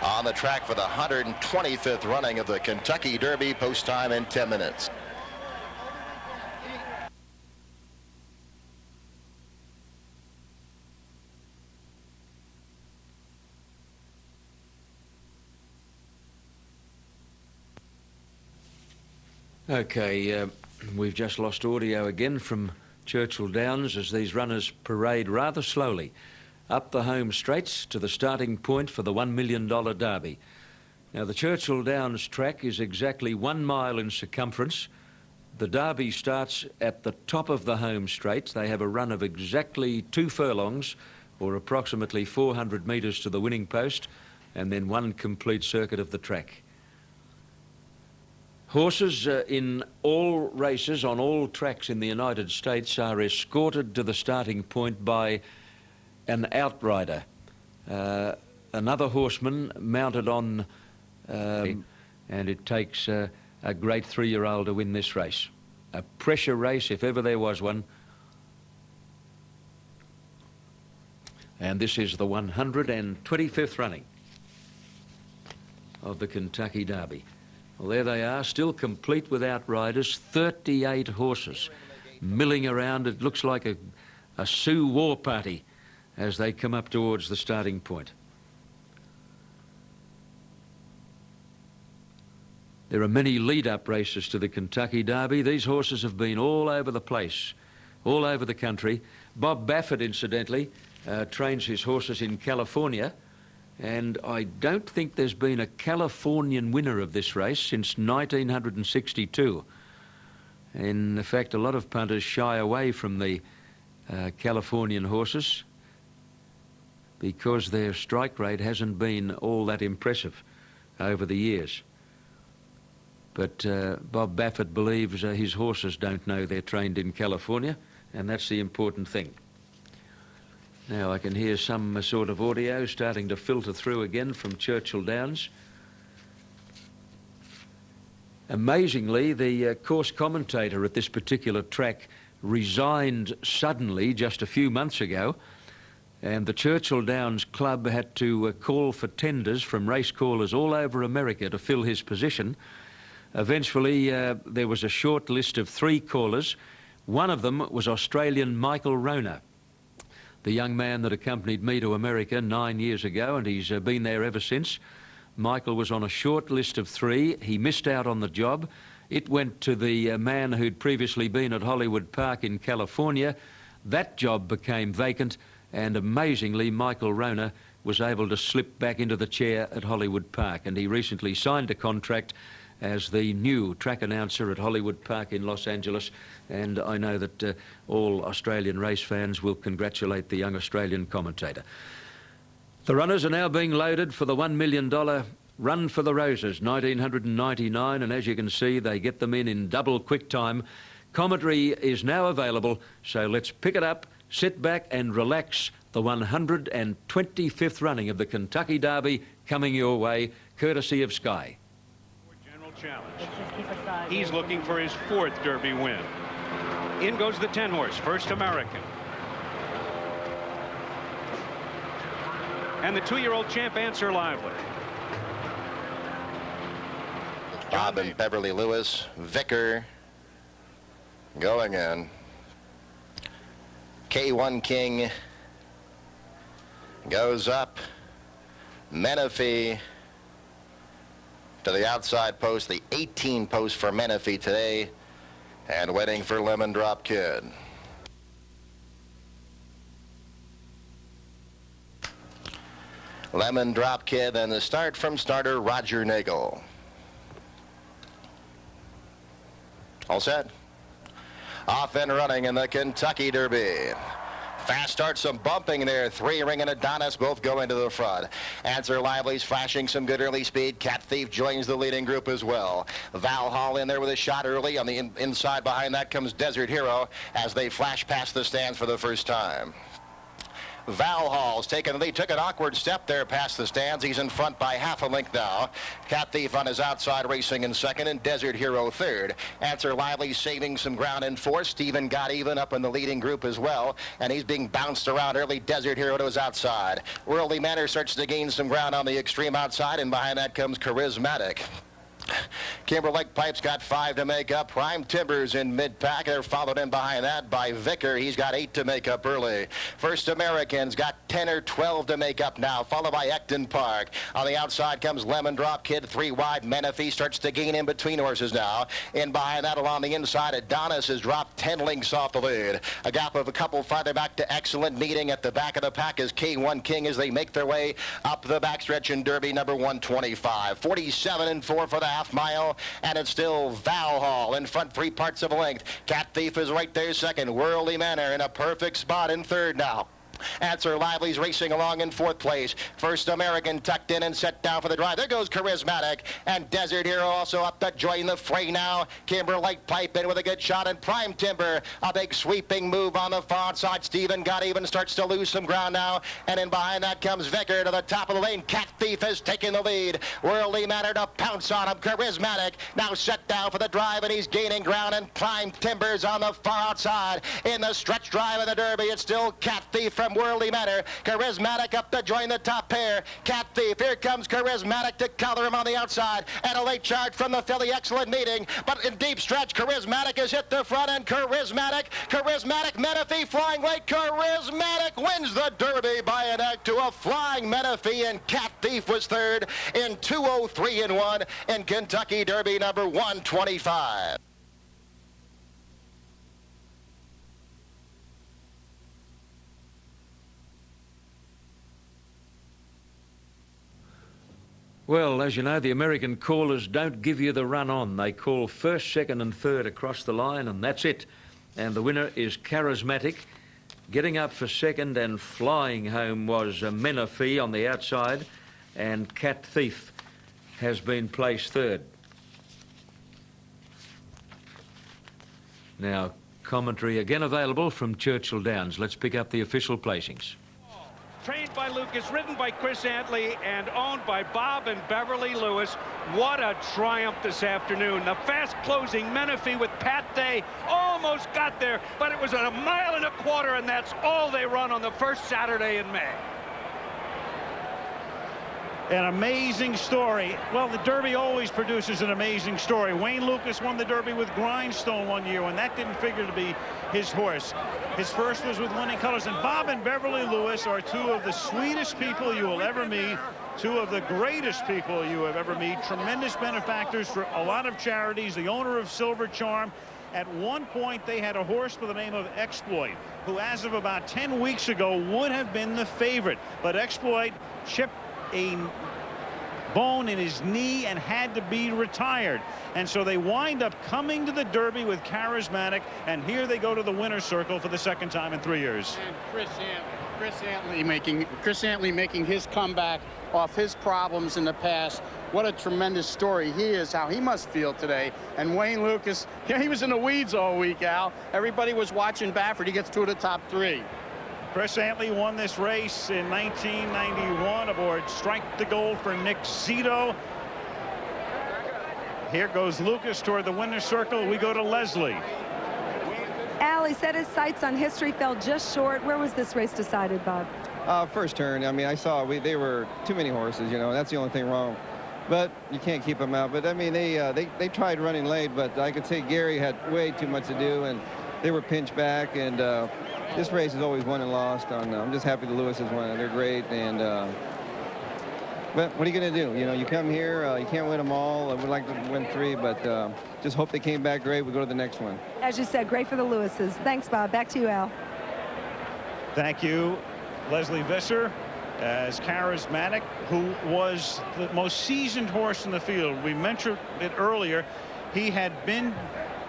on the track for the 125th running of the Kentucky Derby. Post time in 10 minutes. Okay, we've just lost audio again from Churchill Downs as these runners parade rather slowly up the home straights to the starting point for the $1 million Derby. Now, the Churchill Downs track is exactly 1 mile in circumference. The Derby starts at the top of the home straight. They have a run of exactly 2 furlongs, or approximately 400 metres to the winning post, and then 1 complete circuit of the track. Horses in all races on all tracks in the United States are escorted to the starting point by an outrider, another horseman mounted on, and it takes a great 3-year-old to win this race. A pressure race, if ever there was one. And this is the 125th running of the Kentucky Derby. Well, there they are, still complete with outriders, 38 horses milling around. It looks like a Sioux war party as they come up towards the starting point. There are many lead-up races to the Kentucky Derby. These horses have been all over the place, all over the country. Bob Baffert, incidentally, trains his horses in California, and I don't think there's been a Californian winner of this race since 1962. In fact, a lot of punters shy away from the Californian horses because their strike rate hasn't been all that impressive over the years. But Bob Baffert believes his horses don't know they're trained in California, and that's the important thing. Now I can hear some sort of audio starting to filter through again from Churchill Downs. Amazingly, the course commentator at this particular track resigned suddenly just a few months ago, and the Churchill Downs Club had to call for tenders from race callers all over America to fill his position. Eventually, there was a short list of 3 callers. One of them was Australian Michael Rona, the young man that accompanied me to America 9 years ago, and he's been there ever since. Michael was on a short list of 3. He missed out on the job. It went to the man who'd previously been at Hollywood Park in California. That job became vacant, and amazingly, Michael Rona was able to slip back into the chair at Hollywood Park, and he recently signed a contract as the new track announcer at Hollywood Park in Los Angeles, and I know that all Australian race fans will congratulate the young Australian commentator. The runners are now being loaded for the $1 million Run for the Roses, 1999, and as you can see, they get them in double quick time. Commentary is now available, so let's pick it up, sit back and relax. The 125th running of the Kentucky Derby coming your way, courtesy of Sky. Challenge. He's looking for his 4th Derby win. In goes the 10-horse, First American. And the 2-year-old champ, Answer Lively. Bob and Beverly Lewis, Vicker going in. K1 King goes up. Menifee to the outside post, the 18 post for Menifee today, and waiting for Lemon Drop Kid. Lemon Drop Kid and the start from starter Roger Nagel. All set. Off and running in the Kentucky Derby. Fast start, some bumping there. 3 Ring and Adonis both going to the front. Answer Lively's flashing some good early speed. Cat Thief joins the leading group as well. Val Hall in there with a shot early. On the inside behind that comes Desert Hero as they flash past the stands for the first time. Val Hall's taken the lead. Took an awkward step there past the stands. He's in front by half a length now. Cat Thief on his outside racing in second, and Desert Hero third. Answer Lively saving some ground in fourth. Stephen Got Even up in the leading group as well, and he's being bounced around early. Desert Hero to his outside. Worldly Manor starts to gain some ground on the extreme outside, and behind that comes Charismatic. Kimberlake Pipe's got 5 to make up. Prime Timbers in mid-pack. They're followed in behind that by Vicker. He's got 8 to make up early. First American's got 10 or 12 to make up now, followed by Ecton Park. On the outside comes Lemon Drop Kid, 3 wide. Menifee starts to gain in between horses now. In behind that, along the inside, Adonis has dropped 10 lengths off the lead. A gap of a couple farther back to Excellent. Meeting at the back of the pack is K1 King as they make their way up the backstretch in Derby number 125. 47 and 4 for the half mile, and it's still Val Hall in front 3 parts of a length. Cat Thief is right there second. Worldly Manor in a perfect spot in third now. Answer Lively's racing along in 4th place. First American tucked in and set down for the drive. There goes Charismatic, and Desert Hero also up to join the fray now. Kimberlake Pipe in with a good shot, and Prime Timber, a big sweeping move on the far side. Stephen Got Even starts to lose some ground now, and in behind that comes Vicker to the top of the lane. Cat Thief has taken the lead. Worldly Manor to pounce on him. Charismatic now set down for the drive, and he's gaining ground, and Prime Timber's on the far outside. In the stretch drive of the Derby, it's still Cat Thief from Worldly Manor. Charismatic up to join the top pair. Cat Thief, here comes Charismatic to color him on the outside, and a late charge from the filly. Excellent Meeting, but in deep stretch, Charismatic has hit the front, and Charismatic, Menifee flying late. Charismatic wins the Derby by an act to a flying Menifee, and Cat Thief was third in 2:03 and 1 in Kentucky Derby number 125. Well, as you know, the American callers don't give you the run on. They call first, second and third across the line, and that's it. And the winner is Charismatic. Getting up for second and flying home was Menifee on the outside, and Cat Thief has been placed third. Now, commentary again available from Churchill Downs. Let's pick up the official placings. Trained by Lucas, ridden by Chris Antley, and owned by Bob and Beverly Lewis. What a triumph this afternoon. The fast closing Menifee with Pat Day almost got there, but it was at 1.25 miles, and that's all they run on the first Saturday in May. An amazing story. Well, the Derby always produces an amazing story. Wayne Lucas won the Derby with Grindstone one year, and that didn't figure to be his horse. His first was with Winning Colors, and Bob and Beverly Lewis are 2 of the sweetest people you will ever meet, 2 of the greatest people you have ever meet, tremendous benefactors for a lot of charities, the owner of Silver Charm. At one point, they had a horse by the name of Exploit, who as of about 10 weeks ago would have been the favorite, but Exploit chipped a bone in his knee and had to be retired, and so they wind up coming to the Derby with Charismatic, and here they go to the winner's circle for the 2nd time in 3 years. And Chris Antley making his comeback off his problems in the past. What a tremendous story he is, how he must feel today. And Wayne Lucas, he was in the weeds all week, Al. Everybody was watching Baffert. He gets 2 of the top 3. Chris Antley won this race in 1991 aboard Strike the Gold for Nick Zito. Here goes Lucas toward the winner's circle. We go to Leslie. Al, he set his sights on History, fell just short. Where was this race decided, Bob? First turn. I mean, I saw they were too many horses, you know, that's the only thing wrong. But you can't keep them out. But I mean, they tried running late, but I could say Gary had way too much to do, and they were pinched back, and this race is always won and lost. I'm just happy the Lewises won. They're great, and but what are you going to do? You know, you come here, you can't win them all. I would like to win 3, but just hope they came back great. We go to the next one. As you said, great for the Lewises. Thanks, Bob. Back to you, Al. Thank you, Leslie Visser. As Charismatic, who was the most seasoned horse in the field. We mentioned it earlier. He had been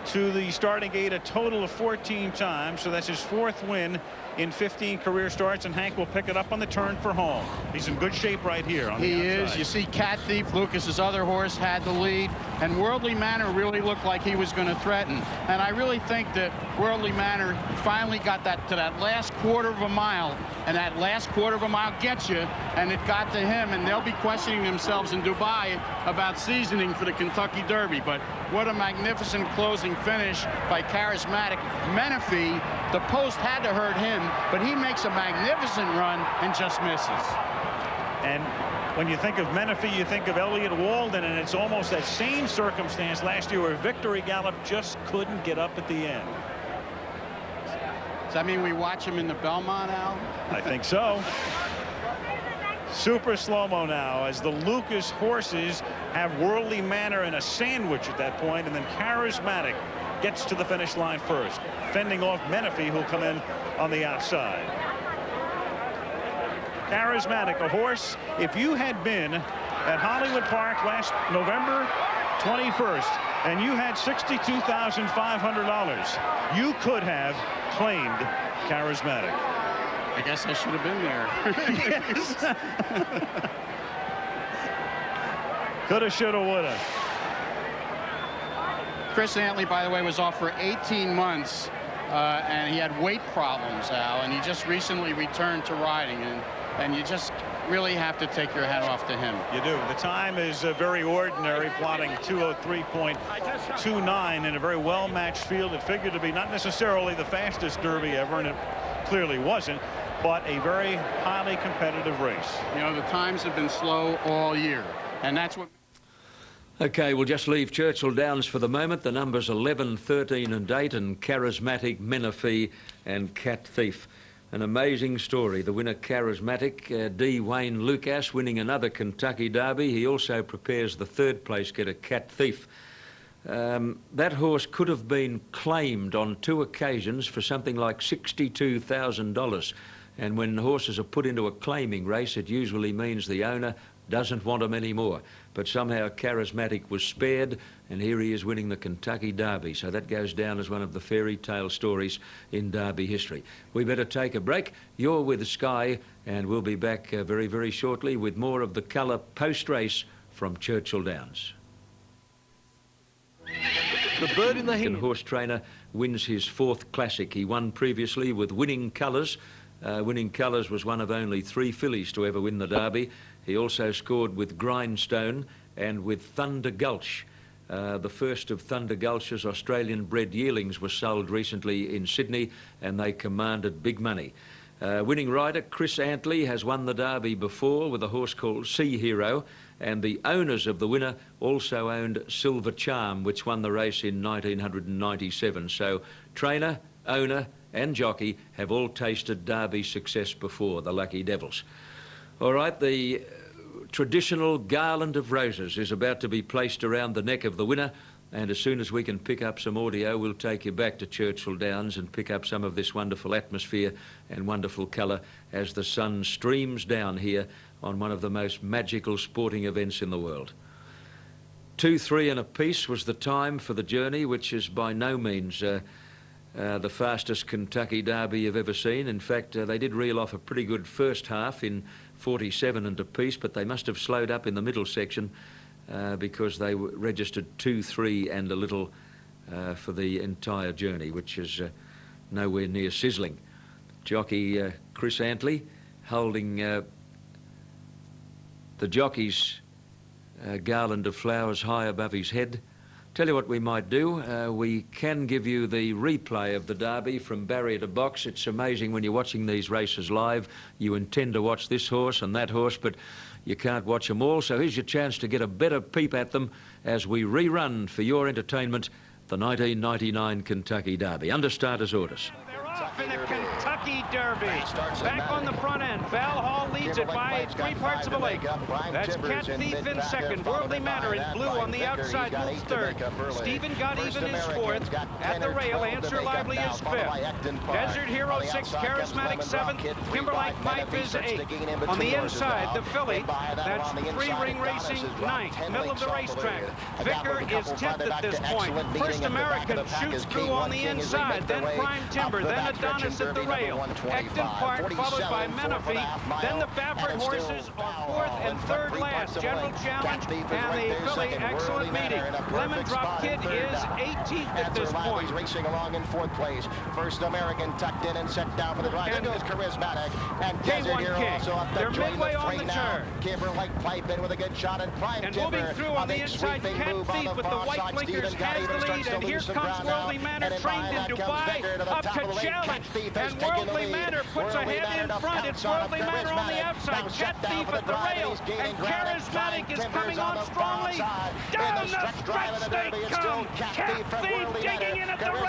to the starting gate a total of 14 times, so that's his 4th win in 15 career starts, and Hank will pick it up on the turn for home. He's in good shape right here on the outside. He is. You see Cat Thief, Lucas's other horse, had the lead, and Worldly Manor really looked like he was going to threaten. And I really think that Worldly Manor finally got that to that last quarter of a mile, and that last quarter of a mile gets you, and it got to him, and they'll be questioning themselves in Dubai about seasoning for the Kentucky Derby. But what a magnificent closing finish by Charismatic. Menifee, the post had to hurt him, but he makes a magnificent run and just misses. And when you think of Menifee, you think of Elliott Walden, and it's almost that same circumstance last year where Victory Gallop just couldn't get up at the end. Does that mean we watch him in the Belmont, Al? I think so. Super slow-mo now as the Lucas horses have Worldly Manor in a sandwich at that point, and then Charismatic gets to the finish line first, fending off Menifee, who'll come in on the outside. Charismatic, a horse, if you had been at Hollywood Park last November 21st and you had $62,500, you could have claimed Charismatic. I guess I should have been there. Yes. Coulda, shoulda, woulda. Chris Antley, by the way, was off for 18 months, and he had weight problems, Al, and he just recently returned to riding, and you just really have to take your hat off to him. You do. The time is very ordinary, plotting 2:03.29 in a very well-matched field. It figured to be not necessarily the fastest Derby ever, and it clearly wasn't, but a very highly competitive race. You know, the times have been slow all year, and that's what... Okay, we'll just leave Churchill Downs for the moment. The numbers 11, 13 and 8, and Charismatic, Menifee and Cat Thief. An amazing story. The winner, Charismatic, D. Wayne Lucas, winning another Kentucky Derby. He also prepares the third place getter, Cat Thief. That horse could have been claimed on 2 occasions for something like $62,000. And when horses are put into a claiming race, it usually means the owner doesn't want them anymore. But somehow Charismatic was spared, and here he is winning the Kentucky Derby. So that goes down as one of the fairy tale stories in Derby history. We better take a break. You're with Sky, and we'll be back very, very shortly with more of the colour post-race from Churchill Downs. The bird in the hand. Horse trainer wins his 4th classic. He won previously with Winning Colours. Winning Colours was one of only 3 fillies to ever win the Derby. He also scored with Grindstone and with Thunder Gulch. The first of Thunder Gulch's Australian-bred yearlings was sold recently in Sydney, and they commanded big money. Winning rider Chris Antley has won the Derby before with a horse called Sea Hero, and the owners of the winner also owned Silver Charm, which won the race in 1997. So trainer, owner and jockey have all tasted Derby success before, the Lucky Devils. All right, the traditional garland of roses is about to be placed around the neck of the winner, and as soon as we can pick up some audio, we'll take you back to Churchill Downs and pick up some of this wonderful atmosphere and wonderful colour as the sun streams down here on one of the most magical sporting events in the world. 2:03 and a piece was the time for the journey, which is by no means the fastest Kentucky Derby you've ever seen. In fact, they did reel off a pretty good first half in 47 and a piece, but they must have slowed up in the middle section because they registered 2:03 and a little for the entire journey, which is nowhere near sizzling. Jockey Chris Antley holding the jockey's garland of flowers high above his head. Tell you what we might do. We can give you the replay of the Derby from barrier to box. It's amazing when you're watching these races live. You intend to watch this horse and that horse, but you can't watch them all. So here's your chance to get a better peep at them as we rerun for your entertainment the 1999 Kentucky Derby. Under starters' orders. In the Kentucky Derby. Back on the front end. Val Hall leads it by 3/4 of a length. That's Cat Thief in second. Worldly Manor in blue on the outside moves third. Stephen Got Even is fourth. At the rail, Answer Lively is fifth. Desert Hero 6, Charismatic 7th. Kimberlite Pipe is 8th. On the inside, the filly, that's 3 Ring Racing 9th. Middle of the racetrack. Vicar is 10th at this point. First American shoots through on the inside. Then Prime Timber. Then Adonis at the rail. field. Ecton Park followed by Menifee. Then the Baffert horses are fourth and third last. General Challenge and the filly Excellent Meeting. Lemon Drop Kid is 18th at this point. Racing along in fourth place. First American tucked in and set down for the drive. There goes Charismatic. And Desert K1 Hero King. also up They're there midway on the turn. Kimber Lake pipe in with a good shot and Prime And Timber. moving through on the inside, Cat Thief with the white blinkers has the lead. And here comes Worldly Manor, trained in Dubai, up to Challenge. And Worldly Manor puts a head in front. It's Worldly Manor on the outside. Cat Thief at the rail. And Charismatic is coming on strongly. Down the stretch they come. Cat Thief digging in at the rail.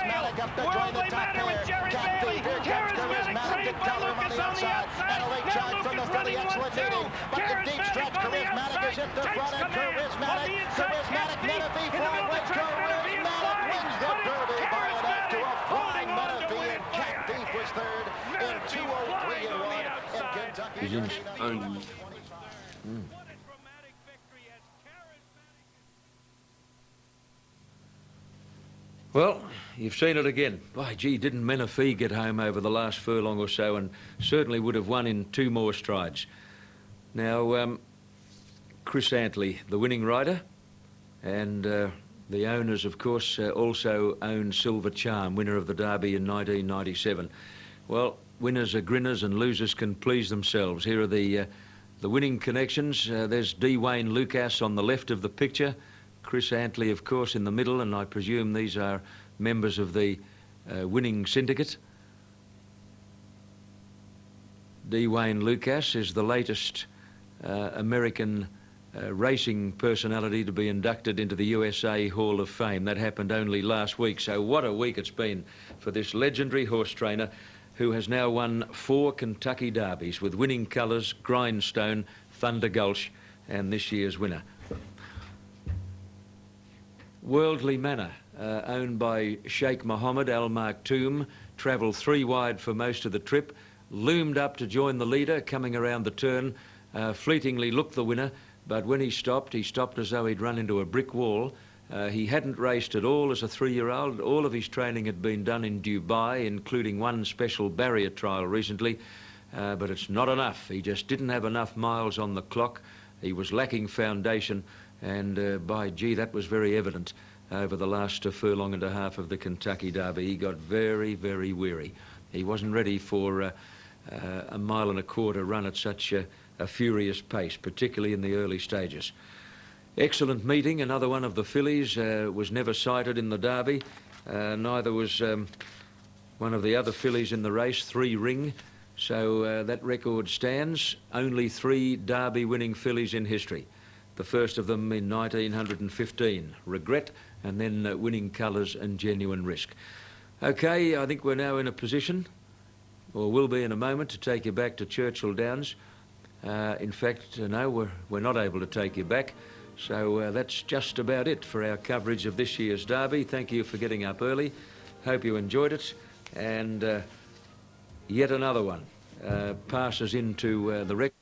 Worldly Manor with Jerry Bailey. Charismatic trained by Lucas on the outside. Now Lucas running 1-2. Charismatic on the outside. Takes command. On the inside, Cat Thief. In the middle of the track, Menifee is flying. Charismatic holding on to win by a hair. Menifee flying on the outside. He's in. What a dramatic victory as Charismatic. Well, you've seen it again. By gee, didn't Menifee get home over the last furlong or so, and certainly would have won in 2 more strides. Now, Chris Antley, the winning rider, and the owners, of course, also own Silver Charm, winner of the Derby in 1997. Well, winners are grinners and losers can please themselves. Here are the winning connections. There's D. Wayne Lucas on the left of the picture. Chris Antley, of course, in the middle, and I presume these are members of the winning syndicate. D. Wayne Lucas is the latest American racing personality to be inducted into the USA Hall of Fame. That happened only last week, so what a week it's been for this legendary horse trainer who has now won 4 Kentucky Derbies with winning colours, Grindstone, Thunder Gulch, and this year's winner. Worldly Manor, owned by Sheikh Mohammed Al Maktoum, travelled 3 wide for most of the trip, loomed up to join the leader, coming around the turn, fleetingly looked the winner, but when he stopped as though he'd run into a brick wall. He hadn't raced at all as a 3-year-old. All of his training had been done in Dubai, including 1 special barrier trial recently, but it's not enough. He just didn't have enough miles on the clock. He was lacking foundation, and by gee, that was very evident over the last furlong and a half of the Kentucky Derby. He got very, very weary. He wasn't ready for a 1.25 mile run at such a furious pace, particularly in the early stages. Excellent Meeting, another one of the fillies, was never sighted in the Derby. Neither was one of the other fillies in the race, 3 Ring. So that record stands. Only 3 Derby winning fillies in history. The first of them in 1915, Regret, and then Winning Colours and Genuine Risk. Okay, I think we're now in a position, or will be in a moment, to take you back to Churchill Downs. In fact, no, we're not able to take you back. So that's just about it for our coverage of this year's Derby. Thank you for getting up early. Hope you enjoyed it. And yet another one passes into the record.